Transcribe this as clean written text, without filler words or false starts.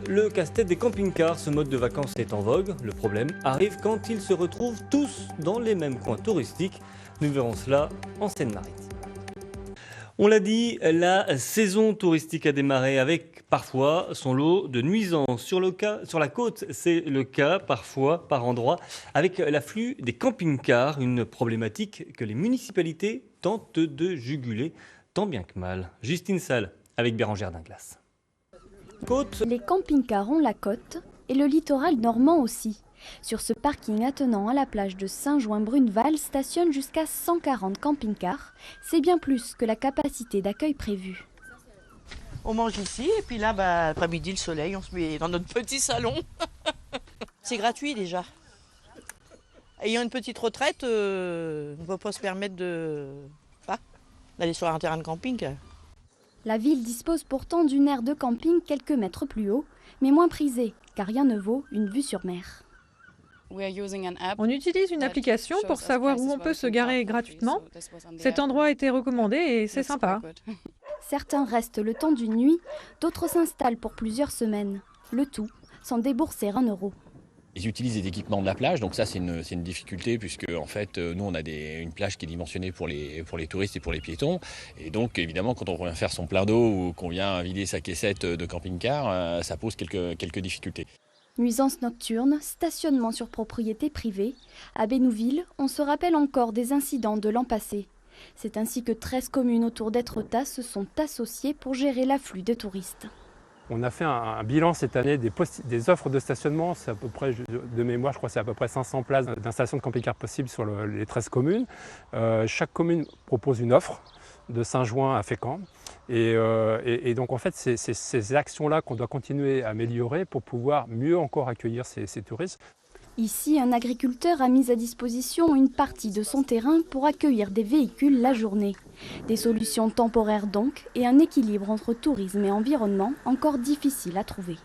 le casse-tête des camping-cars. Ce mode de vacances est en vogue. Le problème arrive quand ils se retrouvent tous dans les mêmes coins touristiques. Nous verrons cela en Seine-Maritime. On l'a dit, la saison touristique a démarré avec parfois son lot de nuisances. Sur la côte, c'est le cas parfois par endroits avec l'afflux des camping-cars, une problématique que les municipalités tentent de juguler tant bien que mal. Justine Salle avec Bérangère Dinglas. Côte. Les camping-cars ont la côte et le littoral normand aussi. Sur ce parking attenant à la plage de Saint-Jouin-Bruneval stationnent jusqu'à 140 camping-cars. C'est bien plus que la capacité d'accueil prévue. On mange ici et puis là, après-midi, le soleil, on se met dans notre petit salon. C'est gratuit déjà. Ayant une petite retraite, on ne peut pas se permettre d'aller sur un terrain de camping. La ville dispose pourtant d'une aire de camping quelques mètres plus haut, mais moins prisée, car rien ne vaut une vue sur mer. On utilise une application pour savoir où on peut se garer gratuitement. Cet endroit a été recommandé et c'est sympa. Certains restent le temps d'une nuit, d'autres s'installent pour plusieurs semaines. Le tout sans débourser 1 euro. Ils utilisent les équipements de la plage, donc ça c'est une difficulté puisque en fait nous on a une plage qui est dimensionnée pour les touristes et pour les piétons. Et donc évidemment quand on vient faire son plein d'eau ou qu'on vient vider sa caissette de camping-car, ça pose quelques difficultés. Nuisances nocturnes, stationnement sur propriété privée. À Bénouville, on se rappelle encore des incidents de l'an passé. C'est ainsi que 13 communes autour d'Étretat se sont associées pour gérer l'afflux de touristes. On a fait un bilan cette année des offres de stationnement. C'est à peu près, de mémoire, je crois que c'est à peu près 500 places d'installation de camping-car possibles sur les 13 communes. Chaque commune propose une offre de Saint-Jouin à Fécamp. Et donc en fait, c'est ces actions-là qu'on doit continuer à améliorer pour pouvoir mieux encore accueillir ces touristes. Ici, un agriculteur a mis à disposition une partie de son terrain pour accueillir des véhicules la journée. Des solutions temporaires donc, et un équilibre entre tourisme et environnement encore difficile à trouver.